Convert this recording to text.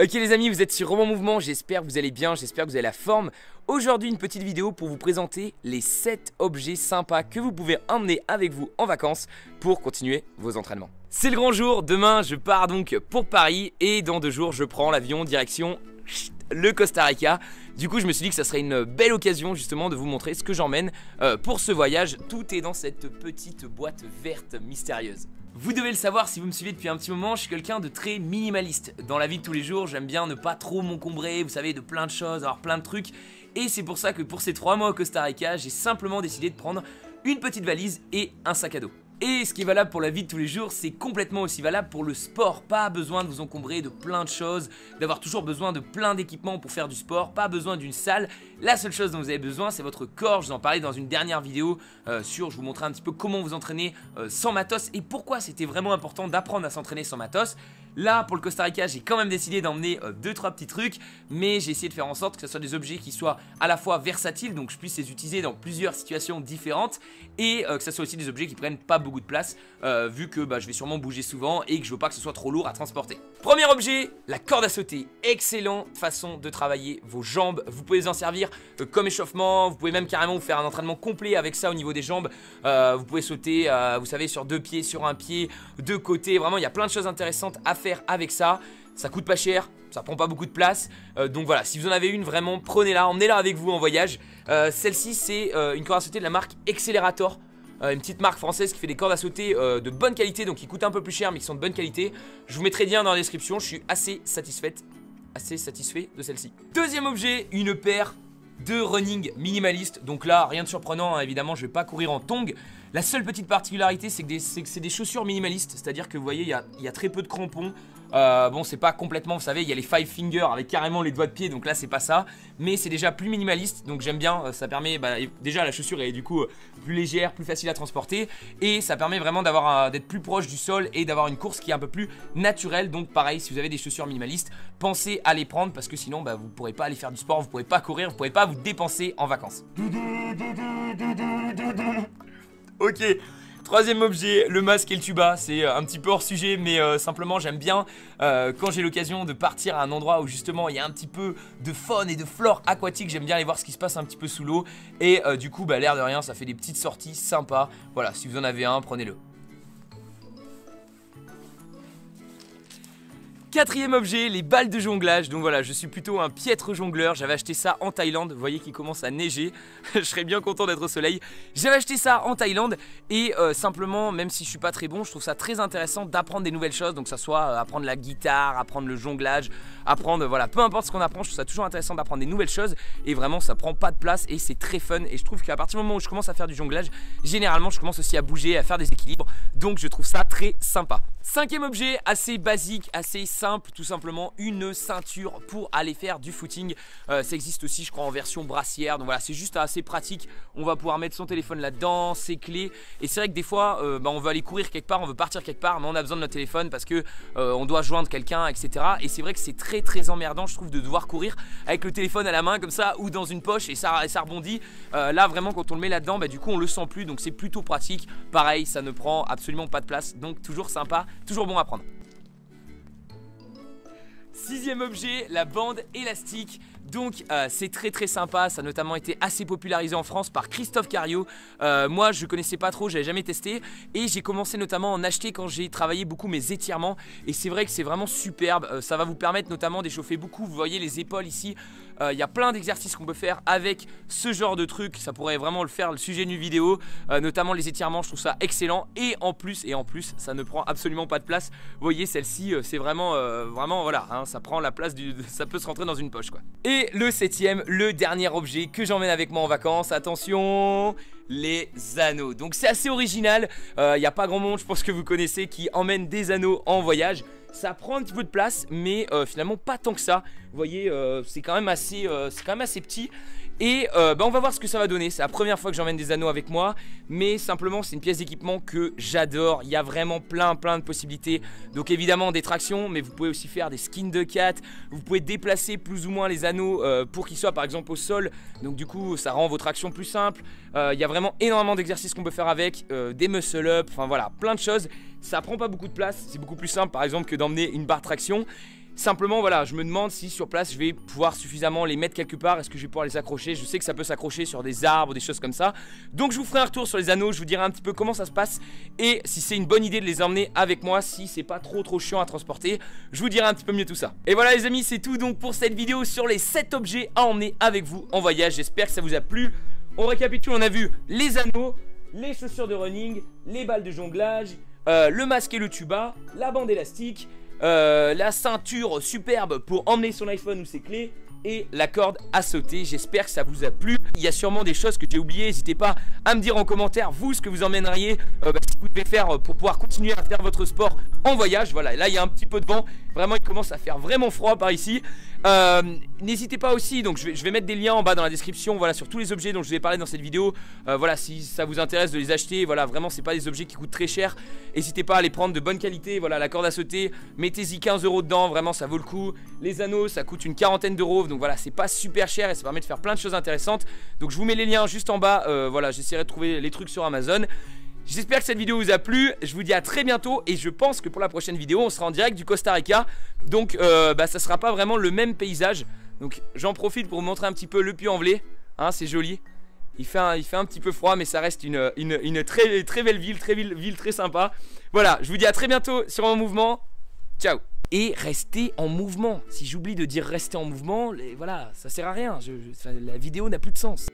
Ok les amis, vous êtes sur Romain Mouvement, j'espère que vous allez bien, j'espère que vous avez la forme. Aujourd'hui une petite vidéo pour vous présenter les 7 objets sympas que vous pouvez emmener avec vous en vacances pour continuer vos entraînements. C'est le grand jour, demain je pars donc pour Paris et dans 2 jours je prends l'avion direction le Costa Rica. Du coup je me suis dit que ça serait une belle occasion justement de vous montrer ce que j'emmène pour ce voyage. Tout est dans cette petite boîte verte mystérieuse. Vous devez le savoir si vous me suivez depuis un petit moment, je suis quelqu'un de très minimaliste. Dans la vie de tous les jours, j'aime bien ne pas trop m'encombrer, vous savez, de plein de choses, avoir plein de trucs. Et c'est pour ça que pour ces 3 mois au Costa Rica, j'ai simplement décidé de prendre une petite valise et un sac à dos. Et ce qui est valable pour la vie de tous les jours, c'est complètement aussi valable pour le sport. Pas besoin de vous encombrer de plein de choses, d'avoir toujours besoin de plein d'équipements pour faire du sport, pas besoin d'une salle. La seule chose dont vous avez besoin, c'est votre corps. Je vous en parlais dans une dernière vidéo je vous montrais un petit peu comment vous entraîner sans matos et pourquoi c'était vraiment important d'apprendre à s'entraîner sans matos. Là, pour le Costa Rica, j'ai quand même décidé d'emmener 2-3 petits trucs, mais j'ai essayé de faire en sorte que ce soit des objets qui soient à la fois versatiles, donc je puisse les utiliser dans plusieurs situations différentes, et que ce soit aussi des objets qui prennent pas beaucoup de place, vu que je vais sûrement bouger souvent et que je veux pas que ce soit trop lourd à transporter. Premier objet, la corde à sauter. Excellente façon de travailler vos jambes. Vous pouvez en servir comme échauffement, vous pouvez même carrément vous faire un entraînement complet avec ça au niveau des jambes. Vous pouvez sauter, vous savez, sur 2 pieds, sur un pied, de côté. Vraiment, il y a plein de choses intéressantes à faire avec ça. Ça coûte pas cher, ça prend pas beaucoup de place. Donc voilà, si vous en avez une, vraiment, prenez-la, emmenez-la avec vous en voyage. Celle-ci, c'est une corde à sauter de la marque Accelerator. Une petite marque française qui fait des cordes à sauter de bonne qualité, donc qui coûtent un peu plus cher mais qui sont de bonne qualité. Je vous mettrai le lien dans la description, je suis assez satisfait de celle-ci. Deuxième objet, une paire de running minimaliste. Donc là, rien de surprenant, hein, évidemment, je vais pas courir en tongs. La seule petite particularité, c'est que c'est des chaussures minimalistes, c'est-à-dire que vous voyez, il y a très peu de crampons. Bon, c'est pas complètement, vous savez, il y a les 5 fingers avec carrément les doigts de pied, donc là c'est pas ça, mais c'est déjà plus minimaliste, donc j'aime bien, ça permet, déjà la chaussure est du coup plus légère, plus facile à transporter, et ça permet vraiment d'être plus proche du sol et d'avoir une course qui est un peu plus naturelle. Donc pareil, si vous avez des chaussures minimalistes, pensez à les prendre parce que sinon vous pourrez pas aller faire du sport, vous pourrez pas courir, vous pourrez pas vous dépenser en vacances. Ok. Troisième objet, le masque et le tuba. C'est un petit peu hors sujet, mais simplement j'aime bien quand j'ai l'occasion de partir à un endroit où justement il y a un petit peu de faune et de flore aquatique. J'aime bien aller voir ce qui se passe un petit peu sous l'eau. Et du coup, l'air de rien, ça fait des petites sorties sympas. Voilà, si vous en avez un, prenez-le. Quatrième objet, les balles de jonglage. Donc voilà, je suis plutôt un piètre jongleur. J'avais acheté ça en Thaïlande. Vous voyez qu'il commence à neiger. Je serais bien content d'être au soleil. J'avais acheté ça en Thaïlande. Et simplement, même si je suis pas très bon, je trouve ça très intéressant d'apprendre des nouvelles choses. Donc ça soit apprendre la guitare, apprendre le jonglage, apprendre, voilà, peu importe ce qu'on apprend, je trouve ça toujours intéressant d'apprendre des nouvelles choses. Et vraiment, ça prend pas de place et c'est très fun. Et je trouve qu'à partir du moment où je commence à faire du jonglage, généralement, je commence aussi à bouger, à faire des équilibres. Donc je trouve ça très sympa. Cinquième objet, assez basique, assez simple, tout simplement une ceinture pour aller faire du footing. Ça existe aussi, je crois, en version brassière. Donc voilà, c'est juste assez pratique. On va pouvoir mettre son téléphone là-dedans, ses clés. Et c'est vrai que des fois, on veut aller courir quelque part, on veut partir quelque part, mais on a besoin de notre téléphone parce que on doit joindre quelqu'un, etc. Et c'est vrai que c'est très très emmerdant, je trouve, de devoir courir avec le téléphone à la main comme ça ou dans une poche et ça rebondit. Là, vraiment, quand on le met là-dedans, du coup, on le sent plus. Donc c'est plutôt pratique. Pareil, ça ne prend absolument pas de place. Donc toujours sympa. Toujours bon à prendre. Sixième objet, la bande élastique. Donc c'est très très sympa, ça a notamment été assez popularisé en France par Christophe Cario. Moi je connaissais pas trop, j'avais jamais testé et j'ai commencé notamment à en acheter quand j'ai travaillé beaucoup mes étirements. Et c'est vrai que c'est vraiment superbe, ça va vous permettre notamment d'échauffer beaucoup. Vous voyez les épaules ici, il y a plein d'exercices qu'on peut faire avec ce genre de truc. Ça pourrait vraiment le faire le sujet d'une vidéo, notamment les étirements, je trouve ça excellent. Et en plus ça ne prend absolument pas de place. Vous voyez celle-ci, c'est vraiment voilà, hein, ça prend la place ça peut se rentrer dans une poche quoi. Et le septième, le dernier objet que j'emmène avec moi en vacances, attention, les anneaux. Donc c'est assez original, il n'y a pas grand monde, je pense que vous connaissez, qui emmène des anneaux en voyage. Ça prend un petit peu de place, mais finalement pas tant que ça. Vous voyez, c'est quand même assez petit. Et on va voir ce que ça va donner. C'est la première fois que j'emmène des anneaux avec moi, mais simplement c'est une pièce d'équipement que j'adore. Il y a vraiment plein de possibilités. Donc évidemment des tractions, mais vous pouvez aussi faire des skins de cat. Vous pouvez déplacer plus ou moins les anneaux pour qu'ils soient par exemple au sol. Donc du coup ça rend vos tractions plus simples. Il y a vraiment énormément d'exercices qu'on peut faire avec, des muscle up, enfin voilà, plein de choses. Ça prend pas beaucoup de place, c'est beaucoup plus simple par exemple que d'emmener une barre traction. Simplement voilà, je me demande si sur place je vais pouvoir suffisamment les mettre quelque part. Est-ce que je vais pouvoir les accrocher? Je sais que ça peut s'accrocher sur des arbres, des choses comme ça. Donc je vous ferai un retour sur les anneaux, je vous dirai un petit peu comment ça se passe et si c'est une bonne idée de les emmener avec moi, si c'est pas trop chiant à transporter. Je vous dirai un petit peu mieux tout ça. Et voilà les amis, c'est tout donc pour cette vidéo sur les 7 objets à emmener avec vous en voyage. J'espère que ça vous a plu. On récapitule, on a vu les anneaux, les chaussures de running, les balles de jonglage, le masque et le tuba, la bande élastique, la ceinture superbe pour emmener son iPhone ou ses clés et la corde à sauter. J'espère que ça vous a plu. Il y a sûrement des choses que j'ai oubliées. N'hésitez pas à me dire en commentaire vous ce que vous emmèneriez, ce que vous devez faire pour pouvoir continuer à faire votre sport en voyage. Voilà, là il y a un petit peu de vent. Vraiment il commence à faire vraiment froid par ici. N'hésitez pas aussi, donc je vais mettre des liens en bas dans la description, voilà, sur tous les objets dont je vais parler dans cette vidéo. Voilà, si ça vous intéresse de les acheter, voilà, vraiment c'est pas des objets qui coûtent très cher. N'hésitez pas à les prendre de bonne qualité. Voilà, la corde à sauter, mettez-y 15 € dedans, vraiment ça vaut le coup. Les anneaux ça coûte une quarantaine d'euros, donc voilà, c'est pas super cher et ça permet de faire plein de choses intéressantes. Donc je vous mets les liens juste en bas. Voilà, j'essaierai de trouver les trucs sur Amazon. J'espère que cette vidéo vous a plu, je vous dis à très bientôt et je pense que pour la prochaine vidéo on sera en direct du Costa Rica. Donc ça sera pas vraiment le même paysage. Donc j'en profite pour vous montrer un petit peu le Puy-en-Velay, hein, c'est joli. Il fait un petit peu froid mais ça reste une très belle ville, ville très sympa. Voilà, je vous dis à très bientôt sur En Mouvement, ciao. Et restez en mouvement, si j'oublie de dire rester en mouvement, voilà, ça sert à rien, la vidéo n'a plus de sens.